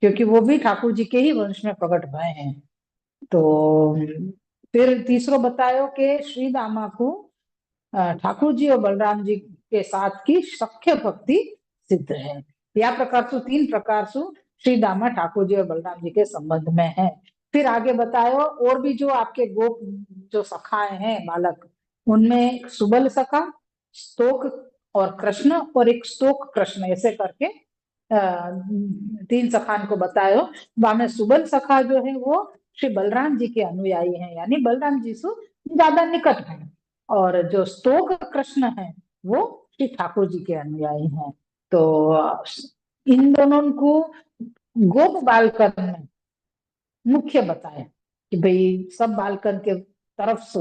क्योंकि वो भी ठाकुर जी के ही वंश में प्रकट भय हैं। तो फिर तीसरो बतायो कि श्री दामा को ठाकुर जी और बलराम जी के साथ की सख्य भक्ति सिद्ध है। या प्रकार सु 3 प्रकार सु श्री दामा ठाकुर जी और बलराम जी के संबंध में है। फिर आगे बतायो और भी जो आपके गोप जो सखाए हैं बालक, उनमें सुबल सखा, स्तोक और कृष्ण, और एक स्तोक कृष्ण, ऐसे करके 3 सखान को बतायो। वामे सुबल सखा जो है वो श्री बलराम जी के अनुयायी हैं, यानी बलराम जी से ज्यादा निकट हैं। और जो स्तोक कृष्ण है वो श्री ठाकुर जी के अनुयायी हैं। तो इन दोनों को गोप बालकन में मुख्य बताया कि भाई सब बालकन के तरफ से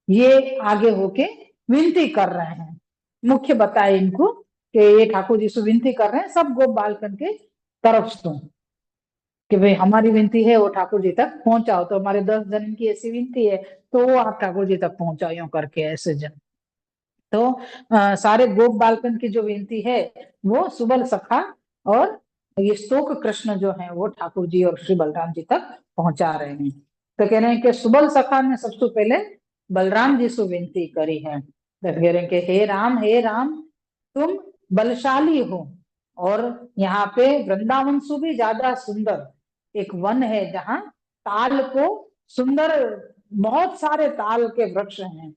ये आगे होके विनती कर रहे हैं। मुख्य बताए इनको कि ये ठाकुर जी से विनती कर रहे हैं सब गोप बालकन के तरफ से कि भाई हमारी विनती है वो ठाकुर जी तक पहुंचाओ। तो हमारे 10 जन की ऐसी विनती है तो वो आप ठाकुर जी तक पहुंचाओ, यूं करके ऐसे जन। तो सारे गोप बालकन की जो विनती है वो सुबल सखा और ये स्तोक कृष्ण जो है वो ठाकुर जी और श्री बलराम जी तक पहुंचा रहे हैं। तो कह रहे हैं कि सुबल सखा ने सबसे पहले बलराम जी से विनती करी है। तो कह रहे हैं कि हे राम तुम बलशाली हो, और यहाँ पे वृंदावन से भी ज्यादा सुंदर एक वन है जहाँ ताल को सुंदर बहुत सारे ताल के वृक्ष हैं।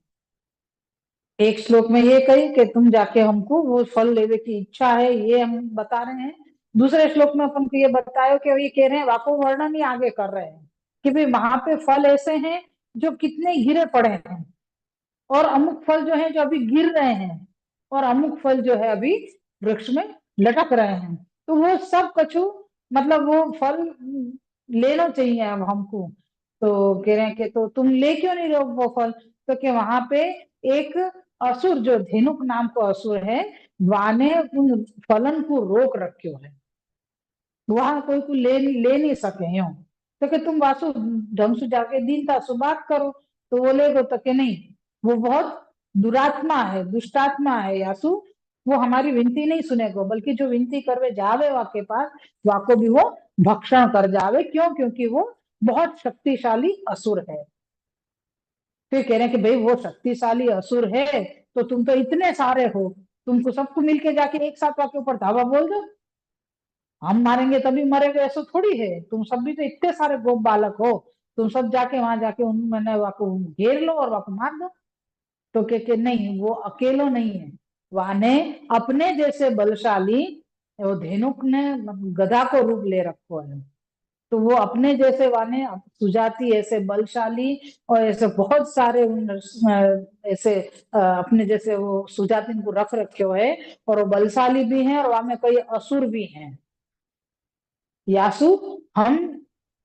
एक श्लोक में ये कही कि तुम जाके हमको वो फल लेने की इच्छा है, ये हम बता रहे हैं। दूसरे श्लोक में अपन को ये बतायो कि ये कह रहे हैं, वाको वर्णन ही आगे कर रहे हैं कि भाई वहां पे फल ऐसे हैं जो कितने गिरे पड़े हैं, और अमुक फल जो है जो अभी गिर रहे हैं, और अमुक फल जो है अभी वृक्ष में लटक रहे हैं। तो वो सब कछु मतलब वो फल लेना चाहिए अब हमको। तो कह रहे हैं कि तो तुम ले क्यों नहीं रहे हो वो फल? तो कि वहां पे एक असुर जो धेनुक नाम को असुर है, वाने उन फलन को रोक रखो है, वहां कोई को ले नहीं सके यूं। तो कि तुम वासु ढंग से जाके दीनता से बात करो तो वो ले गो। तो कि नहीं, वो बहुत दुरात्मा है, दुष्टात्मा है यासु, वो हमारी विनती नहीं सुनेगो, बल्कि जो विनती करवे जावे वाके पास वाको भी वो भक्षण कर जावे। क्यों? क्योंकि वो बहुत शक्तिशाली असुर है। फिर कह रहे हैं कि भाई वो शक्तिशाली असुर है तो तुम तो इतने सारे हो, तुमको सबको मिलके जाके एक साथ वाके ऊपर धावा बोल दो, हम मारेंगे तभी मरेंगे ऐसा थोड़ी है। तुम सब भी तो इतने सारे गोप बालक हो, तुम सब जाके वहां जाके उन मैंने वाको घेर लो और वाको मार दो। तो के नहीं, वो अकेलो नहीं है, वाने अपने जैसे बलशाली, वो धेनुक ने गधा को रूप ले रखो है, तो वो अपने जैसे वाने सुजाति ऐसे बलशाली और ऐसे बहुत सारे ऐसे अपने जैसे वो सुजाति को रख रखे है, और वो बलशाली भी हैं और वहां में कई असुर भी हैं। यासु हम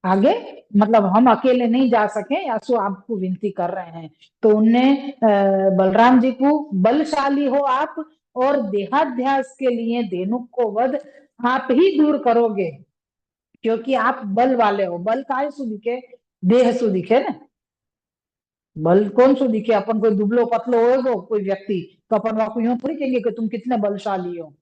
आगे मतलब हम अकेले नहीं जा सके, यासु आपको विनती कर रहे हैं। तो उनने बलराम जी को बलशाली हो आप, और देहाध्यास के लिए धेनुक को वध आप ही दूर करोगे, क्योंकि आप बल वाले हो। बल काय सु दिखे? देह सु दिखे ना। बल कौन सु दिखे? अपन कोई दुबलो पतलो होएगो कोई व्यक्ति, तो अपन वहां को यूं थोड़ी कहेंगे कि तुम कितने बलशाली हो,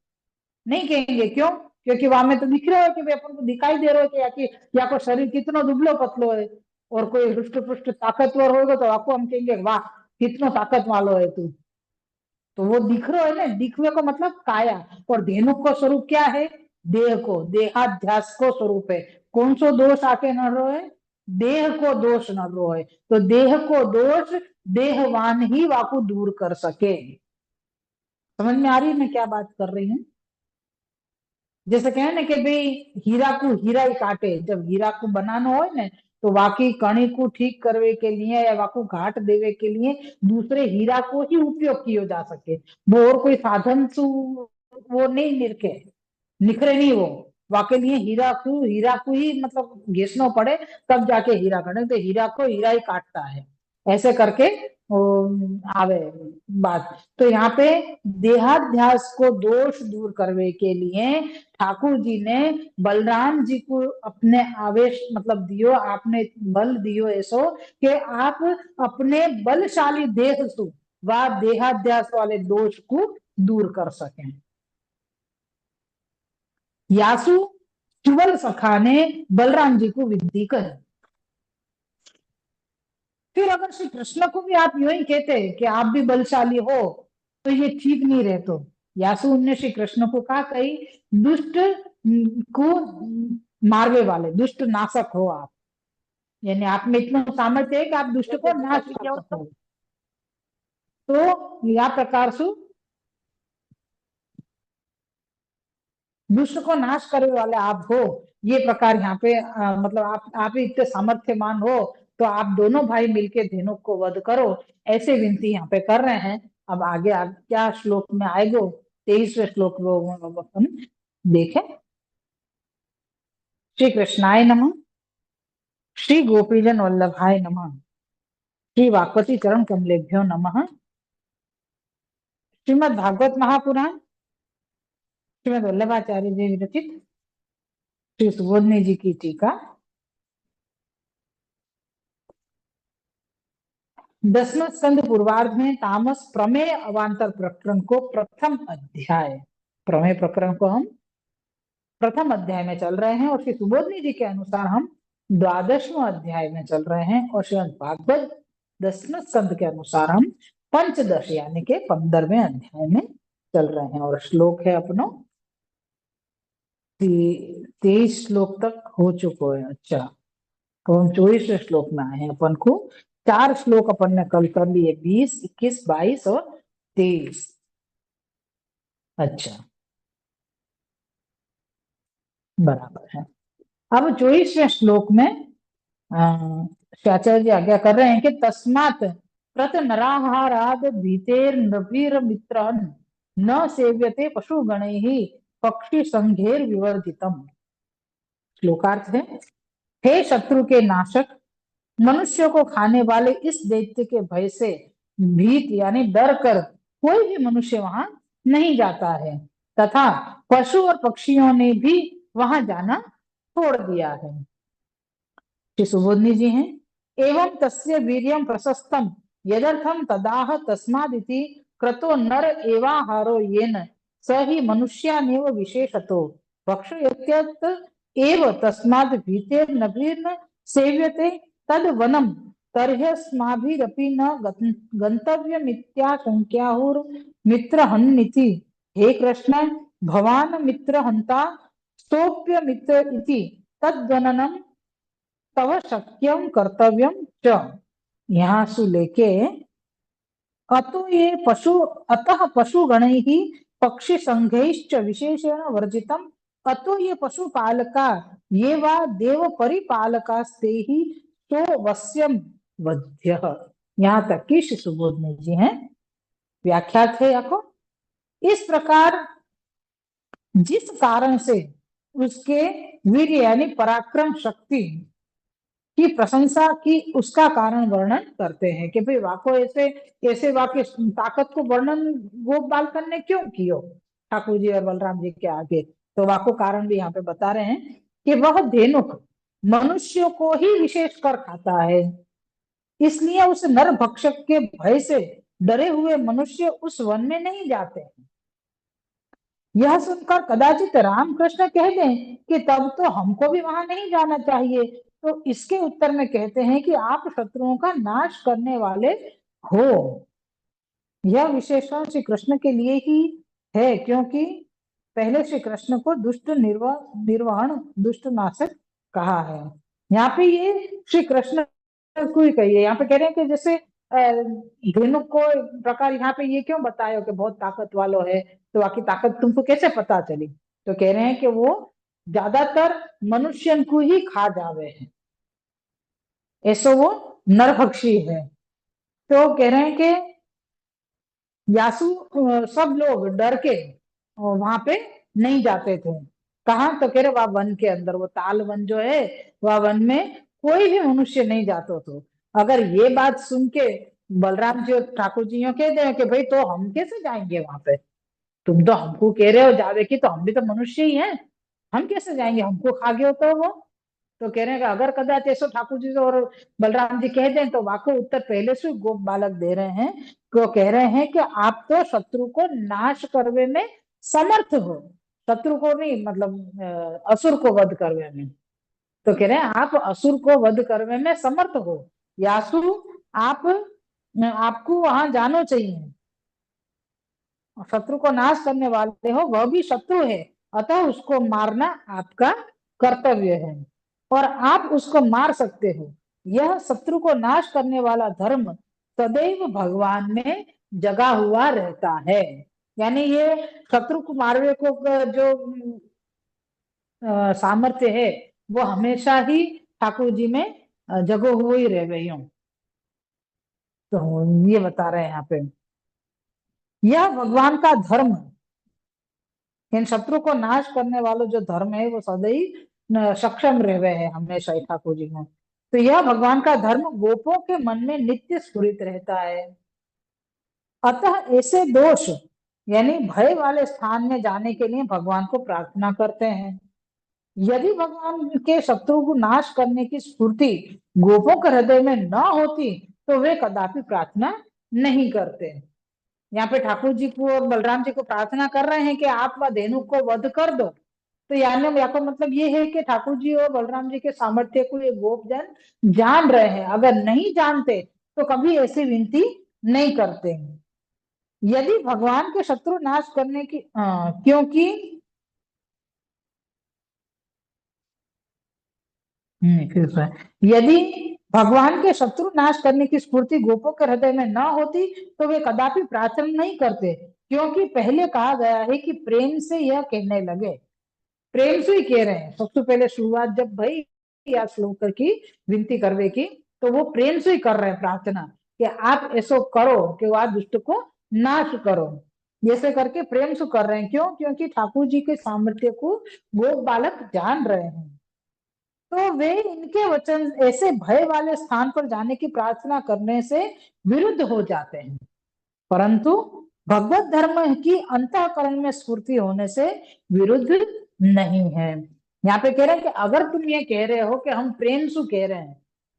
नहीं कहेंगे। क्यों? क्योंकि वहां में तो दिख रहा है कि भाई अपन को दिखाई दे रहा है कि या कोई शरीर कितना दुबलो पतलो है, और कोई हृष्ट पुष्ट ताकतवर होगा तो आपको हम कहेंगे वाह कितना ताकत वालो है तू। तो वो दिख रहा है ना, दिखने को मतलब काया। और धेनुक को स्वरूप क्या है? देह को, देहाध्यास को स्वरूप है। कौन सो दोष आके नड़ रहा है? देह को दोष नड़ रहा है। तो देह को दोष देहवान ही वाकू दूर कर सके। समझ में आ रही है मैं क्या बात कर रही हूँ? जैसे कहे ना कि भाई हीरा को हीरा ही काटे, जब हीरा को बनाना हो ना तो वाकई कणी को ठीक करवे के लिए या वाकू घाट देवे के लिए दूसरे हीरा को ही उपयोग किया जा सके। वो और कोई साधन सु वो नहीं निरखे, निखरे नहीं वो। वाके लिए हीरा को ही मतलब घिसना पड़े तब जाके हीरा काटे, तो हीरा को हीरा ही काटता है, ऐसे करके वो आवे बात। तो यहाँ पे देहाध्यास को दोष दूर करने के लिए ठाकुर जी ने बलराम जी को अपने आवेश मतलब दियो, आपने बल दियो ऐसो कि आप अपने बलशाली देह से व देहाध्यास वाले दोष को दूर कर सकें। यासु चुबल सखा ने बलराम जी को विनती करी। फिर अगर श्री कृष्ण को भी आप यूं ही कहते कि आप भी बलशाली हो तो ये ठीक नहीं रहते। यासुन ने श्री कृष्ण को कहा कहीं दुष्ट को मारने वाले दुष्ट नाशक हो आप, यानी आप में इतना सामर्थ्य है कि आप दुष्ट को नाश कर सकते हो। तो या प्रकार से दुष्ट को नाश करने वाले आप हो, ये प्रकार यहाँ पे मतलब आप ही इतने सामर्थ्यमान हो तो आप दोनों भाई मिलके धेनुक को वध करो, ऐसे विनती यहाँ पे कर रहे हैं। अब आगे क्या श्लोक में आएगो, 23वें श्लोक में अपन देखें। श्री कृष्णाय नमः, श्री गोपीजन वल्लभाय नमः, श्री वाक्पति चरण कमलेभ्यो नमः। श्रीमद भागवत महापुराण श्रीमद वल्लभाचार्य जी विरचित श्री सुबोधनी जी की टीका 10वें स्कंद पूर्वार्ध में तामस प्रमेय अवान्तर प्रकरण को प्रथम अध्याय, प्रमेय प्रकरण को हम प्रथम अध्याय में चल रहे हैं और श्री सुबोधनी जी के अनुसार हम 12वें अध्याय में चल रहे हैं और श्रीमद भागवत 10वें स्कंद के अनुसार हम पंचदश यानी के 15वें अध्याय में चल रहे हैं। और श्लोक है अपनो 23 श्लोक तक हो चुको है। अच्छा, तो हम 24वें श्लोक में आए हैं। अपन को 4 श्लोक अपन ने कल कर लिए, 20, 21, 22 और 23। अच्छा, बराबर है। अब 24वें श्लोक में आचार्य जी आज्ञा कर रहे हैं कि तस्मात् प्रत नराहाराद भीतेर नृभिर मित्रन न सेव्यते पशु गणैः पक्षी संघेर विवर्जितम। श्लोकार्थ है, हे शत्रु के नाशक, मनुष्य को खाने वाले इस दैत्य के भय से भीत यानी डर कर कोई भी मनुष्य वहां नहीं जाता है तथा पशु और पक्षियों ने भी वहां जाना छोड़ दिया है। श्री सुबोधनी जी हैं, एवं तस्य वीर्यं प्रशस्तम यदर्थम तदाह तस्मादिति क्रतो नर एवाहारो येन स ही मनुष्यानेव विशेषतो भक्षयत्यत एव तस्माद् भीतेर नभीर्न सेव्यते तद वनम तर्ह्यस्माभिरपि न गंतव्यमित्याशंक्याहुर मित्रहन्निति। हे कृष्ण, भवान मित्रहंता स्तोप्य मित्र इति तद्गणनम तव शक्यम कर्तव्यम च। यहाँ से लेके अतो ये पशु अतः पशु गण ही पक्षी संघैश्च विशेषेण वर्जितम अतो ये पशुपालका ये वा देव परिपालकास्ते ही तो वश्यम वध्य। यहाँ तक की श्री सुबोधनी जी हैं, व्याख्या थे आपको। इस प्रकार जिस कारण से उसके वीर यानी पराक्रम शक्ति की प्रशंसा की उसका कारण वर्णन करते हैं कि भाई वाको ऐसे ऐसे वाक्य ताकत को वर्णन गोप बालकन ने क्यों कियो ठाकुर जी और बलराम जी के आगे, तो वाको कारण भी यहाँ पे बता रहे हैं कि वह धेनुक मनुष्यों को ही विशेष कर खाता है, इसलिए उस नर भक्षक के भय से डरे हुए मनुष्य उस वन में नहीं जाते। यह सुनकर कदाचित रामकृष्ण कह दें कि तब तो हमको भी वहां नहीं जाना चाहिए, तो इसके उत्तर में कहते हैं कि आप शत्रुओं का नाश करने वाले हो। यह विशेषण श्री कृष्ण के लिए ही है, क्योंकि पहले श्री कृष्ण को दुष्ट निर्वहन दुष्ट नाशक कहा है। यहाँ पे ये श्री कृष्ण को ही कही है। यहाँ पे कह रहे हैं कि जैसे धेनुक को प्रकार यहाँ पे ये क्यों बताया कि बहुत ताकत वालों है, तो बाकी ताकत तुमको कैसे पता चली, तो कह रहे हैं कि वो ज्यादातर मनुष्य को ही खा जावे है, ऐसो वो नरभक्षी है। तो कह रहे हैं कि यासु सब लोग डर के वहां पे नहीं जाते थे। कहा, तो कह रहे वह वन के अंदर, वो ताल वन जो है वह वन में कोई भी मनुष्य नहीं जाता। तो अगर ये बात सुन के बलराम जी और ठाकुर जी कह दे कि भाई तो हम कैसे जाएंगे वहां पे, तुम तो हमको कह रहे हो जावे की, तो हम भी तो मनुष्य ही हैं, हम कैसे जाएंगे, हमको खा गए हो तो वो। तो कह रहे हैं कि अगर कदाच ऐसा ठाकुर जी और बलराम जी कह दें तो वाको उत्तर पहले से गोप बालक दे रहे हैं। तो कह रहे हैं कि आप तो शत्रु को नाश करने में समर्थ हो, शत्रु को नहीं, मतलब असुर को वध करने में। तो कह रहे हैं आप असुर को वध करने में समर्थ हो, यासु आप आपको वहां जानो चाहिए। शत्रु को नाश करने वाले हो, वह भी शत्रु है, अतः उसको मारना आपका कर्तव्य है और आप उसको मार सकते हो। यह शत्रु को नाश करने वाला धर्म सदैव भगवान में जगा हुआ रहता है। यानी ये शत्रु को मारने को जो सामर्थ्य है, वो हमेशा ही ठाकुर जी में जगो हुए ही रह गई हूँ। तो ये बता रहे हैं यहाँ पे, यह भगवान का धर्म, इन शत्रु को नाश करने वाला जो धर्म है वो सदैव सक्षम रह गए हैं हमेशा ही ठाकुर जी में। तो यह भगवान का धर्म गोपों के मन में नित्य स्फुरित रहता है। अतः ऐसे दोष यानी भय वाले स्थान में जाने के लिए भगवान को प्रार्थना करते हैं। यदि भगवान के शत्रु को नाश करने की स्फूर्ति गोपों के हृदय में न होती तो वे कदापि प्रार्थना नहीं करते। यहाँ पे ठाकुर जी को और बलराम जी को प्रार्थना कर रहे हैं कि आप वह धेनु को वध कर दो। तो यानी या तो मतलब ये है कि ठाकुर जी और बलराम जी के सामर्थ्य को ये गोपजन जान रहे हैं, अगर नहीं जानते तो कभी ऐसी विनती नहीं करते हैं। यदि भगवान के शत्रु नाश करने की क्योंकि फिर से, यदि भगवान के शत्रु नाश करने की स्फूर्ति गोपों के हृदय में न होती तो वे कदापि प्रार्थना नहीं करते, क्योंकि पहले कहा गया है कि प्रेम से यह कहने लगे। प्रेम से ही कह रहे हैं, सबसे पहले शुरुआत जब भाई या श्लोक की विनती करवे की, तो वो प्रेम से ही कर रहे हैं प्रार्थना कि आप ऐसा करो कि वह दुष्ट को नाश करो। जैसे करके प्रेम से कर रहे हैं, क्यों? क्योंकि ठाकुर जी के सामर्थ्य को गोप बालक जान रहे हैं। तो वे इनके वचन ऐसे भय वाले स्थान पर जाने की प्रार्थना करने से विरुद्ध हो जाते हैं, परंतु भगवत धर्म की अंतःकरण में स्फूर्ति होने से विरुद्ध नहीं है। यहाँ पे कह रहे हैं कि अगर तुम ये कह रहे हो कि हम प्रेम से कह रहे हैं,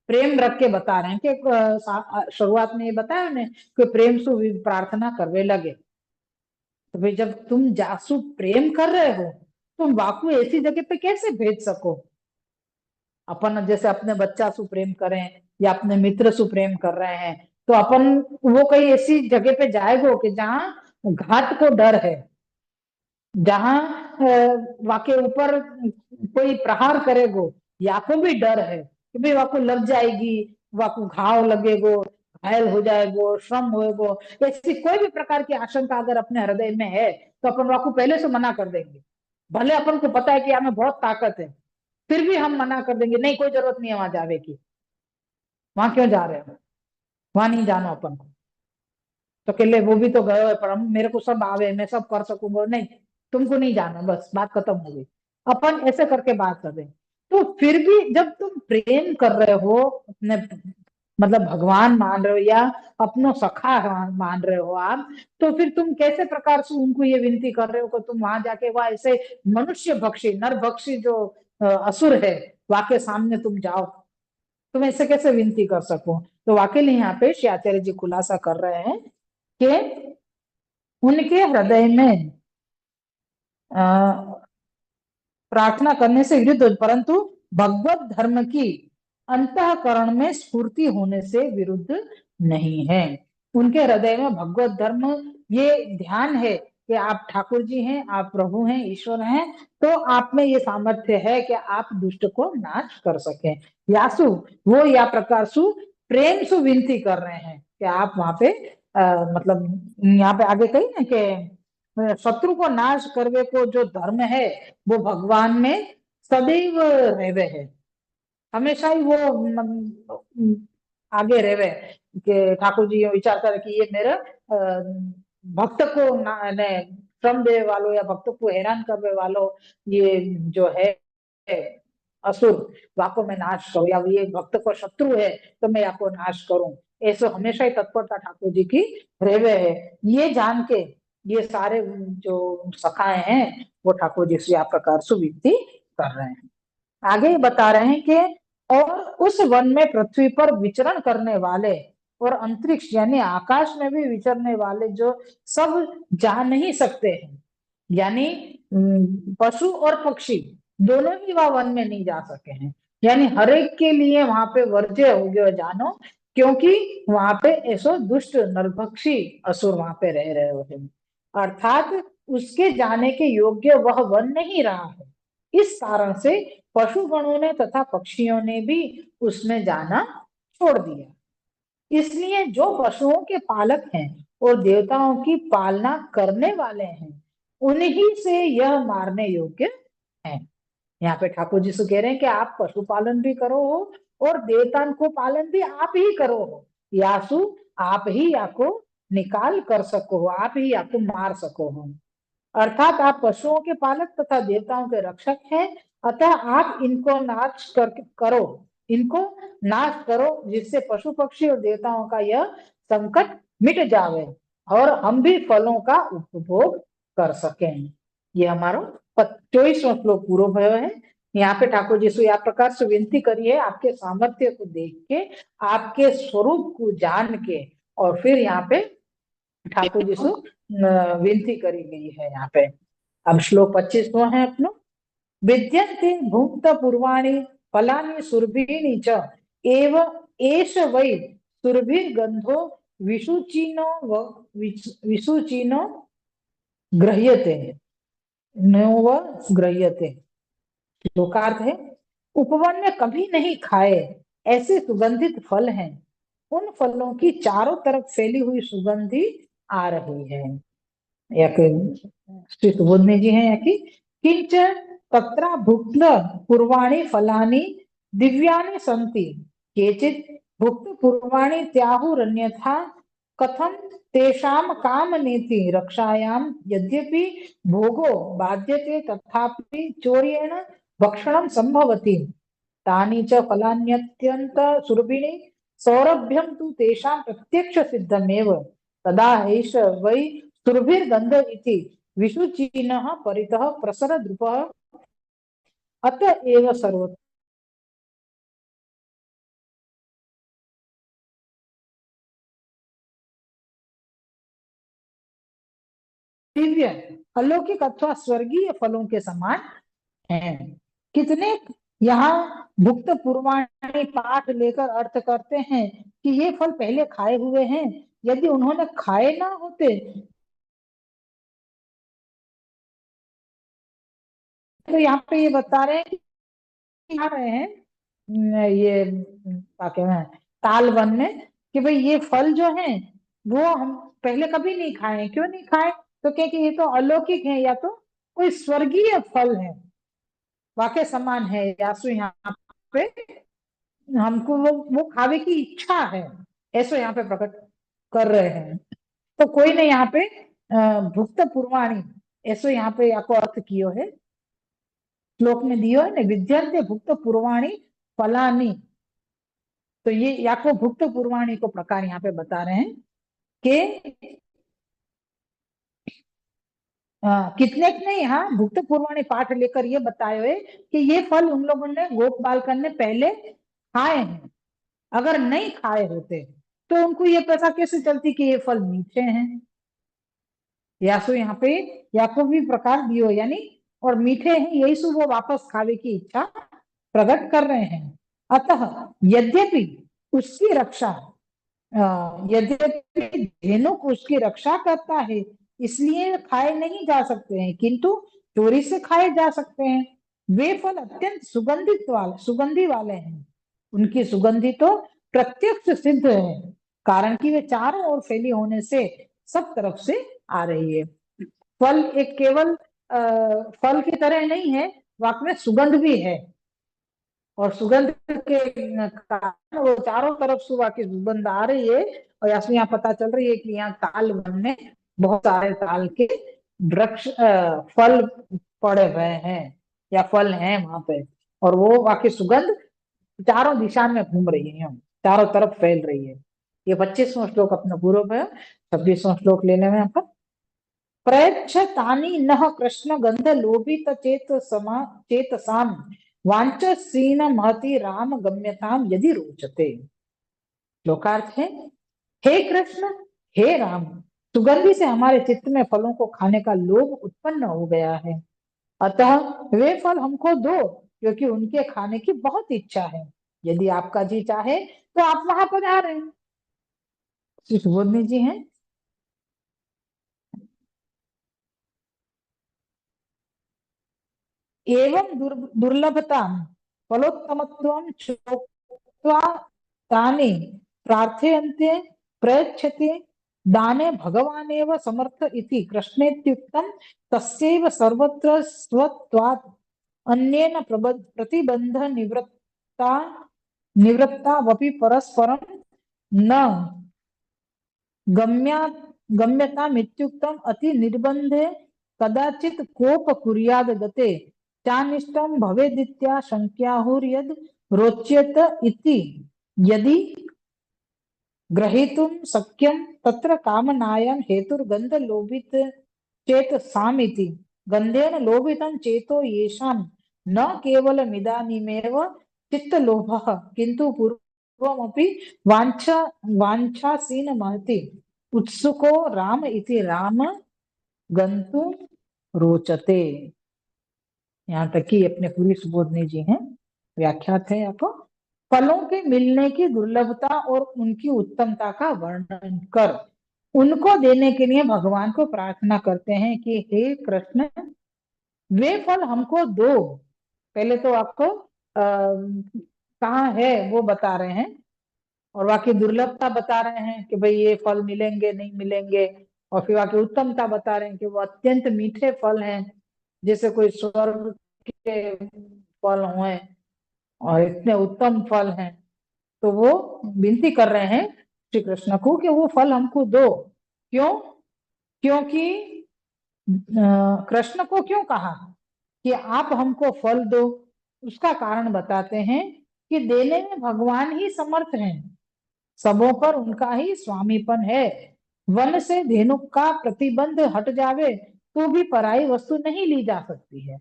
प्रेम रख के बता रहे हैं कि शुरुआत में ये बताया उन्हें कि प्रेम से प्रार्थना करने लगे, तो भाई जब तुम जासु प्रेम कर रहे हो, तुम वाकु ऐसी जगह पे कैसे भेज सको? अपन जैसे अपने बच्चा से प्रेम करें या अपने मित्र से प्रेम कर रहे हैं, तो अपन वो कहीं ऐसी जगह पे जाएगो कि जहां घात को डर है, जहां वाके ऊपर कोई प्रहार करेगो, या को भी डर है कि भाई वाको लग जाएगी, वाको घाव लगेगो, घायल हो जाएगो, श्रम होएगो, ऐसी कोई भी प्रकार की आशंका अगर अपने हृदय में है तो अपन वाको पहले से मना कर देंगे। भले अपन को पता है कि हमें बहुत ताकत है, फिर भी हम मना कर देंगे, नहीं कोई जरूरत नहीं है वहां जाने की, वहां क्यों जा रहे हो, वहां नहीं जाना अपन को। तो कहले वो भी तो गए, पर हम मेरे को सब आवे, मैं सब कर सकूंगा, नहीं तुमको नहीं जाना, बस बात खत्म हो गई। अपन ऐसे करके बात कर रहे हैं। तो फिर भी जब तुम प्रेम कर रहे हो अपने, मतलब भगवान मान रहे हो या अपनो सखा मान रहे हो आप, तो फिर तुम कैसे प्रकार से उनको ये विनती कर रहे हो कि तुम वहां जाके वह ऐसे मनुष्य भक्षी नर भक्षी जो असुर है वाके सामने तुम जाओ, तुम ऐसे कैसे विनती कर सको? तो वाकई यहाँ पे श्री आचार्य जी खुलासा कर रहे हैं कि उनके हृदय में प्रार्थना करने से विरुद्ध, परंतु भगवत धर्म की अंतःकरण में स्फूर्ति होने से विरुद्ध नहीं है। उनके हृदय में भगवत धर्म ये ध्यान है कि आप ठाकुर जी हैं, आप प्रभु हैं, ईश्वर हैं, तो आप में ये सामर्थ्य है कि आप दुष्ट को नाश कर सकें। यासु वो या प्रकार सु प्रेम सु विनती कर रहे हैं कि आप वहां पे मतलब यहाँ पे आगे कही ना कि शत्रु को नाश करवे को जो धर्म है वो भगवान में सदैव रहवे है, हमेशा ही वो आगे रहवे कि ठाकुर जी ये विचार करे कि ये मेरे भक्त को ने श्रम देवे वालों या भक्त को हैरान करने वालों ये जो है असुर, वाको में नाश करूं, या ये भक्त को शत्रु है तो मैं आपको नाश करूं, ऐसे हमेशा ही तत्परता ठाकुर जी की रहवे है। ये जान के ये सारे जो सखाए हैं वो ठाकुर जी से आप प्रकार से विनती कर रहे हैं। आगे बता रहे हैं कि और उस वन में पृथ्वी पर विचरण करने वाले और अंतरिक्ष यानी आकाश में भी विचरने वाले जो सब जा नहीं सकते हैं, यानी पशु और पक्षी दोनों ही वह वन में नहीं जा सके हैं, यानी हर एक के लिए वहां पे वर्ज्य हो गया जानो, क्योंकि वहां पे ऐसो दुष्ट नरभक्षी असुर वहां पे रह रहे होते हैं, अर्थात उसके जाने के योग्य वह वन नहीं रहा है। इस कारण से पशु गणों ने तथा पक्षियों ने भी उसमें जाना छोड़ दिया। इसलिए जो पशुओं के पालक हैं और देवताओं की पालना करने वाले हैं, उन्हीं से यह मारने योग्य है। यहाँ पे ठाकुर जी से कह रहे हैं कि आप पशुपालन भी करो हो और देवता को पालन भी आप ही करो हो, यासु आप ही याको निकाल कर सको हो, आप ही याको मार सको हो, अर्थात आप पशुओं के पालक तथा देवताओं के रक्षक हैं। अतः आप इनको करो, इनको नाश करो, जिससे पशु पक्षी और देवताओं का यह संकट मिट जावे और हम भी फलों का उपभोग कर सकें। ये हमारा 24वां श्लोक पूरा भयो है। यहाँ पे ठाकुर जी से या प्रकार से विनती करी है, आपके सामर्थ्य को देख के, आपके स्वरूप को जान के, और फिर यहाँ पे ठाकुर जी से विनती करी गई है यहाँ पे। अब श्लोक 25वां है अपनो। विद्यन्ते भुक्त पूर्वाणि फलानि सुरभिनी च एव एष वै सुरभिर्गन्धो विशुचिनो विशुचिनो गृह्यते नोव गृह्यते। श्लोकार्थ है, उपवन में कभी नहीं खाए ऐसे सुगंधित फल हैं, उन फलों की चारों तरफ फैली हुई सुगंधी आ रही है। एक श्री सुबोधने जी हैं कि किंच तत्रा भुक्त पूर्वाणि फलानि दिव्यानि सन्ति केचित् भुक्त पूर्वाणि त्याहुरन्यथा कथम तेषाम काम नीति रक्षायाम यद्यपि भोगो बाध्यते तथापि चौर्येण भक्षणं संभवति तानि च फलान्यत्यंत सुरभिणी सौरभ्यं तु तेषां प्रत्यक्ष सिद्धमेव तदा एष वै सुरभिर्गन्ध इति विशुचिनः परितः प्रसरद्रुपः अत एव सर्वत्र दिव्य अलौकिक अथवा स्वर्गीय फलों के समान हैं। कितने यहाँ भुक्त पूर्वाणी पाठ लेकर अर्थ करते हैं कि ये फल पहले खाए हुए हैं, यदि उन्होंने खाए ना होते तो यहाँ पे ये बता रहे हैं कि आ रहे हैं ये क्या कहते हैं ताल वन में, कि भाई ये फल जो हैं वो हम पहले कभी नहीं खाए। क्यों नहीं खाए? तो क्या कि ये तो अलौकिक है, या तो कोई स्वर्गीय फल है, वाके समान है, या सो यहाँ पे हमको वो खावे की इच्छा है, ऐसो यहाँ पे प्रकट कर रहे हैं। तो कोई ने यहाँ पे भुक्त पूर्वाणी ऐसो यहाँ पे आपको अर्थ कियो है, श्लोक में दियो है ना, विद्यन्ते भुक्त पूर्वाणी फलानी। तो ये याको भुक्त पूर्वाणी को प्रकार यहाँ पे बता रहे हैं कि कितने ने यहाँ भुक्त पूर्वाणी पाठ लेकर ये बताए हुए कि ये फल उन लोगों ने गोप बालकन ने पहले खाए हैं। अगर नहीं खाए होते तो उनको ये पता कैसे चलती कि ये फल मीठे हैं, या सो यहाँ पे याको भी प्रकार दियो, यानी और मीठे हैं, यही सो वो वापस खावे की इच्छा प्रकट कर रहे हैं। अतः यद्यपि उसकी रक्षा यद्यपि धेनुक उसकी रक्षा करता है इसलिए खाए नहीं जा सकते हैं, किंतु चोरी से खाए जा सकते हैं। वे फल अत्यंत सुगंधी वाले हैं, उनकी सुगंधि तो प्रत्यक्ष सिद्ध है, कारण कि वे चारों ओर फैली होने से सब तरफ से आ रही है। फल एक केवल फल की तरह नहीं है, वाक में सुगंध भी है, और सुगंध के कारण वो चारों तरफ सुबह की सुगंध आ रही है। और यहाँ पता चल रही है कि यहाँ ताल वन में बहुत सारे ताल के वृक्ष फल पड़े हुए हैं या फल हैं वहां पे, और वो वाकई सुगंध चारों दिशा में घूम रही है, चारों तरफ फैल रही है। ये 25वां श्लोक अपना पूर्व है। 26वां श्लोक लेने में अपन प्रयच्छ तानि नः कृष्ण गंध लोभित चेतसाम वांछसीन महति राम गम्यताम यदि रोचते। श्लोकार्थ है, हे कृष्ण, हे राम, सुगंधि से हमारे चित्त में फलों को खाने का लोभ उत्पन्न हो गया है। अतः वे फल हमको दो, क्योंकि उनके खाने की बहुत इच्छा है। यदि आपका जी चाहे तो आप वहां पधारें। श्री सुबोधनी जी हैं। एवं दुर्लभता फलोत्तमत्वं चोक्त्वा तानि प्रार्थयन्ते प्रयच्छते दाने भगवानेव समर्थ इति कृष्णेत्युक्तं तस्यैव सर्वत्र स्वत्वात् अन्येन प्रतिबंध निवृत्तावपि परस्परं न गम्या गम्यतामित्युक्तम् अति निर्बंधे कदाचित् कोप कुर्याद् गते चानिष्टं भवेदित्या शङ्क्याहुर्यद् रोच्येत इति यदि ग्रहीतुं शक्यं तत्र कामनायां हेतुर्गन्धलोभित चेत सामिति गन्धेन लोभितं चेतो येषां न केवलमिदानीमेव चित्तलोभः किन्तु पूर्वमपि वाञ्छासीन महति उत्सुको राम इति राम गंतुम रोचते। यहाँ तक कि अपने पूरी सुबोधनी जी हैं, व्याख्यात है आपको। फलों के मिलने की दुर्लभता और उनकी उत्तमता का वर्णन कर उनको देने के लिए भगवान को प्रार्थना करते हैं कि हे कृष्ण, वे फल हमको दो। पहले तो आपको कहाँ है वो बता रहे हैं, और बाकी दुर्लभता बता रहे हैं कि भाई ये फल मिलेंगे नहीं मिलेंगे, और फिर बाकी उत्तमता बता रहे हैं कि वो अत्यंत मीठे फल हैं, जैसे कोई स्वर्ग के फल हुए और इतने उत्तम फल हैं। तो वो विनती कर रहे हैं श्री कृष्ण को कि वो फल हमको दो। क्यों? क्योंकि कृष्ण को क्यों कहा कि आप हमको फल दो, उसका कारण बताते हैं कि देने में भगवान ही समर्थ हैं, सबों पर उनका ही स्वामीपन है। वन से धेनुक का प्रतिबंध हट जावे तो भी पराई वस्तु नहीं ली जा सकती है।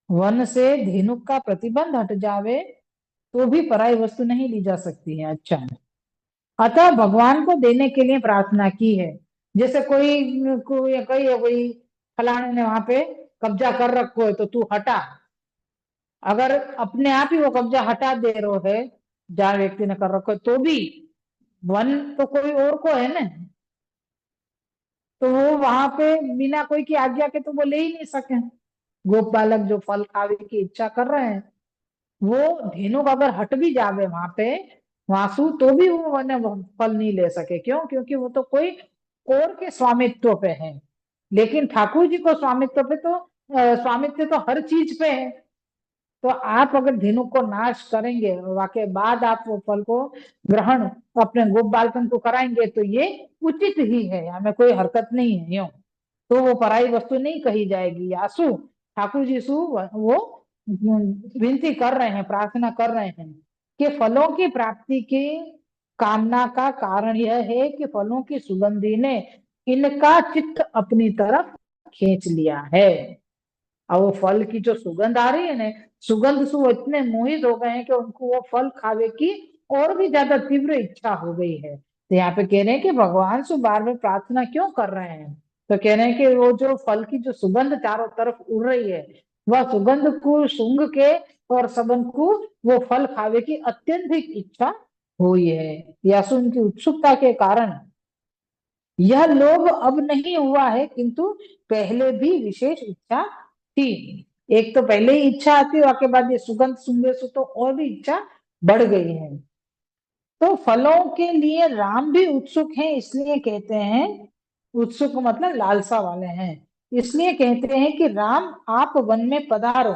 वन से धेनुक का प्रतिबंध हट जावे तो भी पराई वस्तु नहीं ली जा सकती है। अच्छा, अतः भगवान को देने के लिए प्रार्थना की है। जैसे कोई फलाने ने वहां पे कब्जा कर रखो है तो तू हटा। अगर अपने आप ही वो कब्जा हटा दे रहे है, जहाँ व्यक्ति ने कर रखो है, तो भी वन तो कोई और को है ना, तो वो वहां पे बिना कोई की आज्ञा के तो वो ले ही नहीं सके। गोप बालक जो फल खावे की इच्छा कर रहे हैं, वो धेनुक अगर हट भी जावे वहां पे वासु, तो भी वो फल नहीं ले सके। क्यों? क्योंकि वो तो कोई और के स्वामित्व पे है। लेकिन ठाकुर जी को स्वामित्व पे तो स्वामित्व तो हर चीज पे है। तो आप अगर धेनुक को नाश करेंगे वाके बाद आप वो फल को ग्रहण अपने गोप बालकन को कराएंगे, तो ये उचित ही है, हमें कोई हरकत नहीं है। यूं तो वो पराई वस्तु नहीं कही जाएगी। आसु ठाकुर जी सु वो विनती कर रहे हैं, प्रार्थना कर रहे हैं कि फलों की प्राप्ति की कामना का कारण यह है कि फलों की सुगंधी ने इनका चित्त अपनी तरफ खींच लिया है। और वो फल की जो सुगंध आ रही है ना, सुगंध से वो इतने मोहित हो गए हैं कि उनको वो फल खावे की और भी ज्यादा तीव्र इच्छा हो गई है। तो यहाँ पे कह रहे हैं कि भगवान से बार बार प्रार्थना क्यों कर रहे हैं? तो कह रहे हैं कि वो जो फल की जो सुगंध चारों तरफ उड़ रही है, वह सुगंध को सूंघ के और सबन को वो फल खावे की अत्यंतिक इच्छा हुई है। या सो उनकी उत्सुकता के कारण यह लोभ अब नहीं हुआ है, किंतु पहले भी विशेष इच्छा थी। एक तो पहले ही इच्छा आती, उसके बाद ये सुगंध सूंघे से तो और भी इच्छा बढ़ गई है। तो फलों के लिए राम भी उत्सुक हैं, इसलिए कहते हैं, उत्सुक मतलब लालसा वाले हैं, इसलिए कहते हैं कि राम आप वन में पधारो।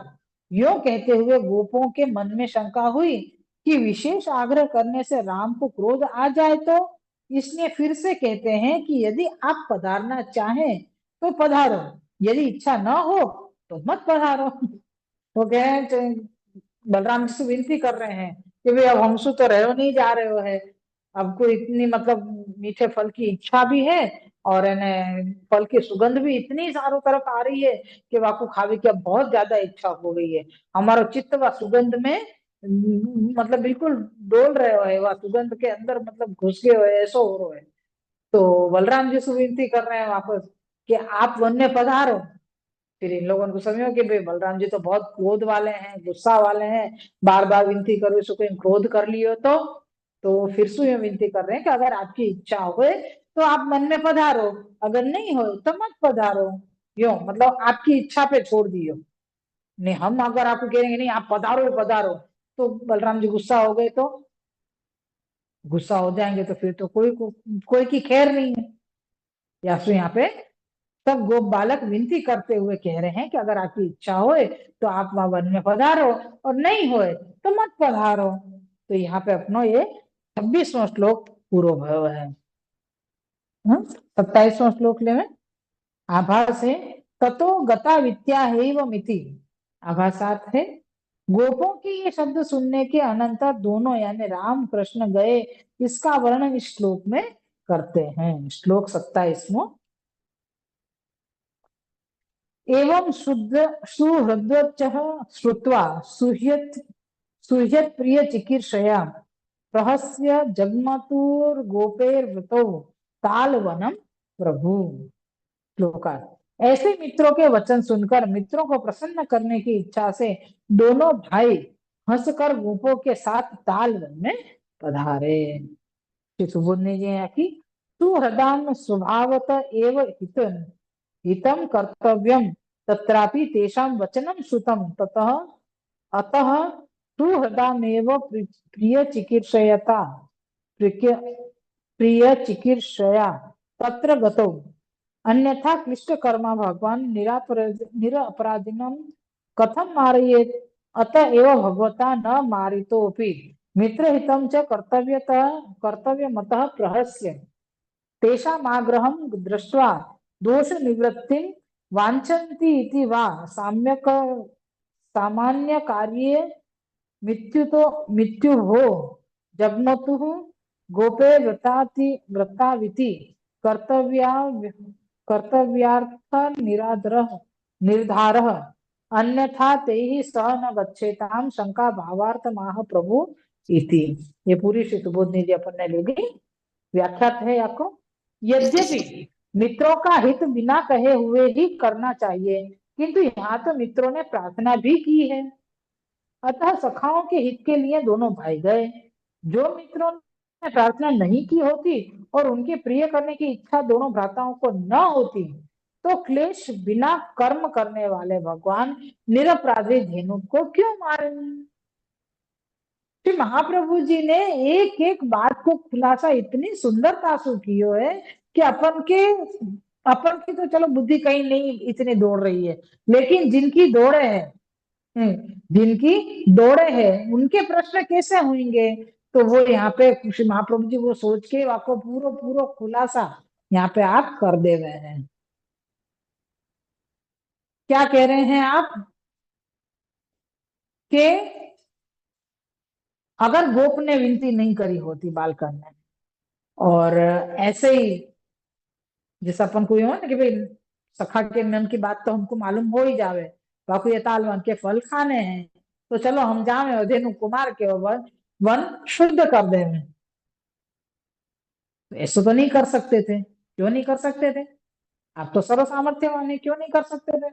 यो कहते हुए गोपों के मन में शंका हुई कि विशेष आग्रह करने से राम को क्रोध आ जाए तो, इसलिए फिर से कहते हैं कि यदि आप पधारना चाहें तो पधारो, यदि इच्छा ना हो तो मत पधारो। वो कह रहे हैं, बलराम जी से विनती कर रहे हैं कि भाई अब हमसे तो रहो नहीं जा रहे हो है, अब को इतनी मतलब मीठे फल की इच्छा भी है, और इन्हें फल की सुगंध भी इतनी चारों तरफ आ रही है कि वाकू खावे की अब बहुत ज्यादा इच्छा हो गई है। हमारा चित्त व सुगंध में मतलब बिल्कुल डोल रहे हो है, वह सुगंध के अंदर मतलब घुस गए हो, ऐसा हो रहा है। तो बलराम जी से विनती कर रहे हैं वापस कि आप वन में पधारो। फिर इन लोगों को समझो कि भाई बलराम जी तो बहुत क्रोध वाले हैं, गुस्सा वाले हैं, बार बार विनती करो इसको कहीं क्रोध कर लियो तो फिर से ये विनती कर रहे हैं कि अगर आपकी इच्छा हो तो आप मन में पधारो, अगर नहीं हो तो मत पधारो। यो मतलब आपकी इच्छा पे छोड़ दियो। नहीं हम अगर आपको कहेंगे नहीं आप पधारो पधारो तो बलराम जी गुस्सा हो गए तो गुस्सा हो जाएंगे तो फिर तो कोई की खैर नहीं है। या फिर यहाँ पे तब गोप बालक विनती करते हुए कह रहे हैं कि अगर आपकी इच्छा होए तो आप वहां वन में पधारो, और नहीं होए तो मत पधारो। तो यहाँ पे अपनो ये 26वां श्लोक पूरा भयो है। 27वां श्लोक ले में आभास है ततो गता विद्या है मिति। आभासात है गोपों के ये शब्द सुनने के अनंतर दोनों यानी राम कृष्ण गए, इसका वर्णन इस श्लोक में करते हैं। श्लोक 27वां। एवं शुद्ध सुहृद्वचः श्रुत्वा सुह्यत प्रिय चिकीर्षया प्रहस्य जगमतुर्गोपेर्वृतौ तालवनम प्रभु। श्लोका। ऐसे मित्रों के वचन सुनकर मित्रों को प्रसन्न करने की इच्छा से दोनों भाई हंसकर गोपों के साथ तालवन में पधारे। श्री सुबोधनी जी यहाँ की सुहृदाम स्वभावत एव हितम कर्तव्यम तत्रापि तेषां वचनम श्रुतम ततः अतः सुहृदामेव प्रिय चिकीर्षयता प्रिय चिकीर्षया तत्र गतौ अन्यथा क्लिष्ट कर्मा भगवान निरपराधिनम कथम मारयेत अतः एव भगवता न मारितोपि मित्रहितं च कर्तव्यमतः प्रहस्य तेषामाग्रहं दृष्ट्वा दोष निवृत्तिं वाञ्छन्ति इति वा साम्यक सामान्य कार्ये मृत्युः जग्मतुः गोपे व्रताविति कर्तव्या कर्तव्यार्थ निर्धारः अन्यथा तेहि सह न गच्छेताम शंका भावार्थ माह प्रभु इति। ये पूरी श्री सुबोधनी जी अपन ने लेगी व्याख्यात है आपको। यद्यपि मित्रों का हित बिना कहे हुए ही करना चाहिए, किंतु यहाँ तो मित्रों ने प्रार्थना भी की है, अतः सखाओं के हित के लिए दोनों भाई गए। जो मित्रों ने प्रार्थना नहीं की होती और उनके प्रिय करने की इच्छा दोनों भ्राताओं को न होती तो क्लेश बिना कर्म करने वाले भगवान निरपराधी धेनु को क्यों मारेंगे। श्री महाप्रभु जी ने एक एक बात को खुलासा इतनी सुंदरता से कियो है कि अपन की तो चलो बुद्धि कहीं नहीं इतनी दौड़ रही है, लेकिन जिनकी दौड़े है जिनकी दौड़े हैं उनके प्रश्न कैसे होंगे। तो वो यहाँ पे श्री महाप्रभु जी वो सोच के आपको पूरा पूरा खुलासा यहाँ पे आप कर दे रहे हैं। क्या कह रहे हैं आप कि अगर गोप ने विनती नहीं करी होती बालकन ने, और ऐसे ही जैसे अपन को हो ना कि भाई सखा के मन की बात तो हमको मालूम हो ही जावे, बापू ये तालवन के फल खाने हैं तो चलो हम जावे और धेनु कुमार के वन शुद्ध कर दे। ऐसा तो नहीं कर सकते थे। क्यों नहीं कर सकते थे? आप तो सर्व सामर्थ्यवान है, क्यों नहीं कर सकते थे?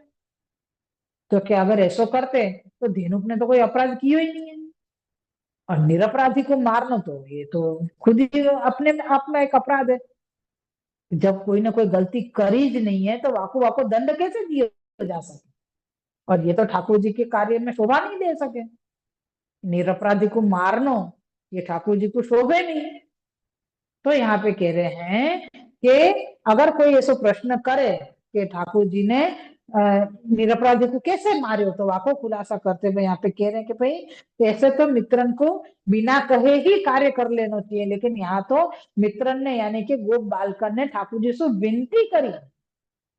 तो क्या अगर ऐसा करते तो धेनुक ने तो कोई अपराध किया ही नहीं है, और निरपराधी को मारना तो ये तो खुद ही अपने में आप में एक अपराध है। जब कोई ना कोई गलती करी ही नहीं है तो वाको वाको दंड कैसे दिया जा सके, और ये तो ठाकुर जी के कार्य में शोभा नहीं दे सके। निरपराधी को मारनो ये ठाकुर जी को शोभे नहीं। तो यहाँ पे कह रहे हैं कि अगर कोई ऐसा प्रश्न करे कि ठाकुर जी ने निरपराधी को कैसे मारे हो, तो वाको खुलासा करते हुए यहाँ पे कह रहे हैं कि भाई ऐसे तो मित्रन को बिना कहे ही कार्य कर लेना चाहिए, लेकिन यहाँ तो मित्रन ने यानी कि गोप बालकन ने ठाकुर जी से विनती करी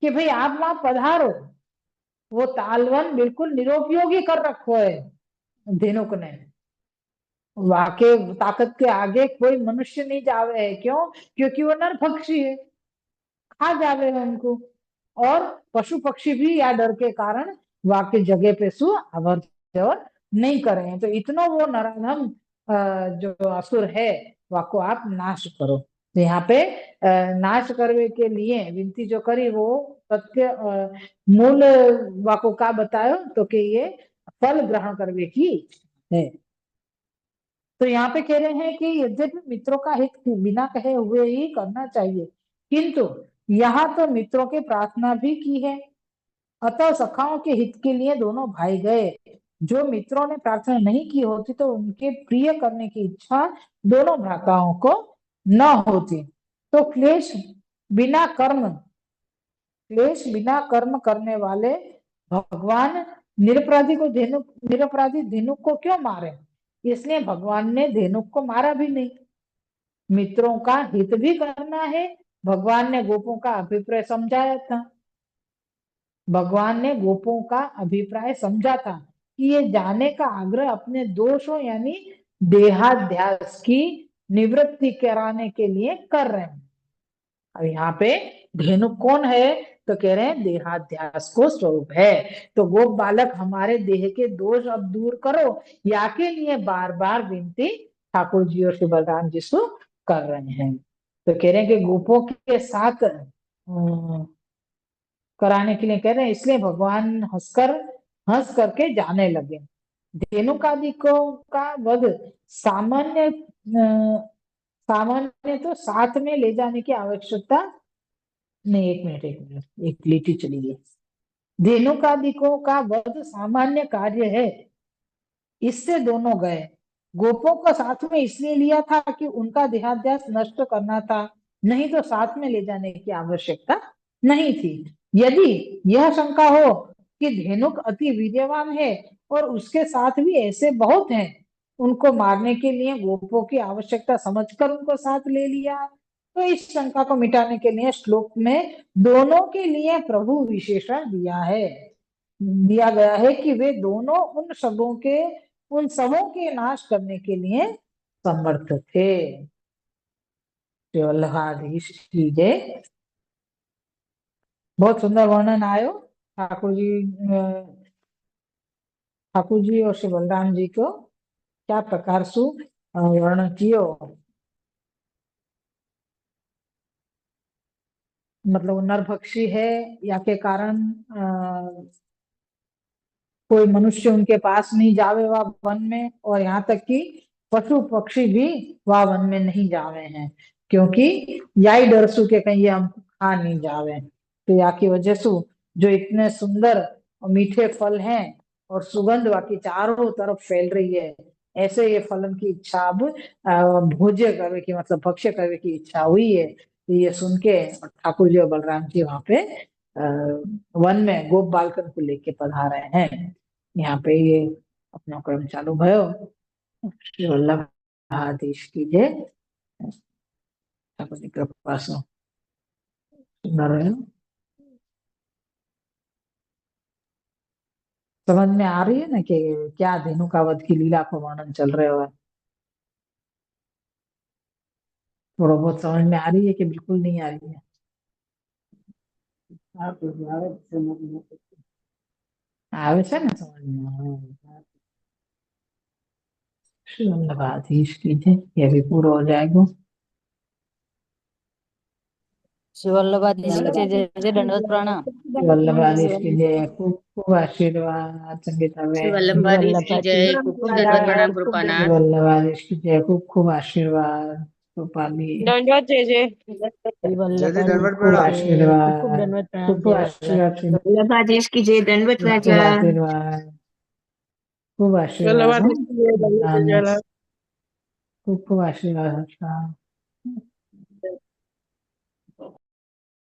कि भाई आप वहां पधारो। वो तालवन बिल्कुल निरुपयोगी कर रखो है धेनुक ने, वाके ताकत के आगे कोई मनुष्य नहीं जावे है। क्यों? क्योंकि वो नर पक्षी है, खा जावे है उनको, और पशु पक्षी भी या डर के कारण वाके जगह पे सु अवर जवर नहीं करे हैं। तो इतना वो नराधम जो असुर है वाको आप नाश करो। तो यहाँ पे नाश करवे के लिए विनती जो करी वो सत्य मूल वाको का बतायो तो कि ये फल ग्रहण करवे की है। तो यहाँ पे कह रहे हैं कि यद्यपि मित्रों का हित बिना कहे हुए ही करना चाहिए, किंतु यहाँ तो मित्रों की प्रार्थना भी की है, अतः सखाओं के हित के लिए दोनों भाई गए। जो मित्रों ने प्रार्थना नहीं की होती तो उनके प्रिय करने की इच्छा दोनों भ्राताओं को न होती। तो क्लेश बिना कर्म करने वाले भगवान निरपराधी धेनुक को क्यों मारे? इसलिए भगवान ने धेनुक को मारा भी नहीं। मित्रों का हित भी करना है। भगवान ने गोपों का अभिप्राय समझाया था। भगवान ने गोपों का अभिप्राय समझा था कि ये जाने का आग्रह अपने दोषों यानी देहाध्यास की निवृत्ति कराने के लिए कर रहे हैं। अब यहाँ पे धेनु कौन है? तो कह रहे हैं देहाध्यास को स्वरूप है। तो गोप बालक हमारे देह के दोष अब दूर करो, या के लिए बार बार विनती ठाकुर जी और श्री बलराम जी से कर रहे हैं। तो कह रहे हैं कि गोपों के साथ कराने के लिए कह रहे हैं, इसलिए भगवान हंस करके जाने लगे। धेनुकादिकों का वध सामान्य तो साथ में ले जाने की आवश्यकता नहीं। एक मिनट एक लिटी चली गई। धेनुकादिकों का वध सामान्य कार्य है, इससे दोनों गए। गोपों को साथ में इसलिए लिया था कि उनका देहाध्यास नष्ट करना था, नहीं तो साथ में ले जाने की आवश्यकता नहीं थी। यदि यह शंका हो कि धेनुक अति वीर्यवान है और उसके साथ भी ऐसे बहुत हैं, उनको मारने के लिए गोपों की आवश्यकता समझकर उनको साथ ले लिया, तो इस शंका को मिटाने के लिए श्लोक में दोनों के लिए प्रभु विशेषण दिया गया है कि वे दोनों उन सबों के नाश करने के लिए समर्थ थे। वल्लभाधीश की जय। बहुत सुंदर वर्णन आयो ठाकुर जी और श्री बलराम जी को क्या प्रकार से वर्णन कियो। मतलब वो नरभक्षी है या के कारण कोई मनुष्य उनके पास नहीं जावे वह वन में, और यहाँ तक कि पशु पक्षी भी वह वन में नहीं जावे हैं, क्योंकि याई डरसू के कहीं ये हमको खा नहीं जावे। तो या की वजह से जो इतने सुंदर और मीठे फल हैं और सुगंध बाकी चारों तरफ फैल रही है, ऐसे ये फलन की इच्छा अब भोज्य करने की मतलब भक्ष्य करने की इच्छा हुई है। तो ये सुन के ठाकुर जी और बलराम जी वहां पे वन में गोप बालकन को लेके पधारे हैं। यहाँ पे ये अपना क्रम चालू भयो। श्री वल्लभाधीश की जय। ठाकुर जी कृपा से सुंदर है। समझ में आ रही है ना कि क्या धेनुकावध की लीला को वर्णन चल रहे हो? थोड़ा बहुत समझ में आ रही है कि बिल्कुल नहीं आ रही है? आवे છે ને समझ में? श्री वल्लभाधीश की जय। ये भी पूरा हो जाएगा। श्री वल्लभाधीश की जय। जय जय दंडवत प्रणाम। वल्लभाधीश की जय। खूब खूब आशीर्वाद संगीता श्री बहन। वल्लभाधीश की जय। खूब खूब दंडवत प्रणाम श्री कृपानाथ। वल्लभाधीश की जय। खूब खूब आशीर्वाद कृपाली। दंडवत जय जय। श्री दंडवत खूब प्रणाम। आशीर्वाद खूब आशीर्वाद वल्लभाधीश की जय। दंडवत खूब राजा। आशीर्वाद खूब आशीर्वाद। वल्लभाधीश की जय, दंडवत जय। खूब खूब आशीर्वाद।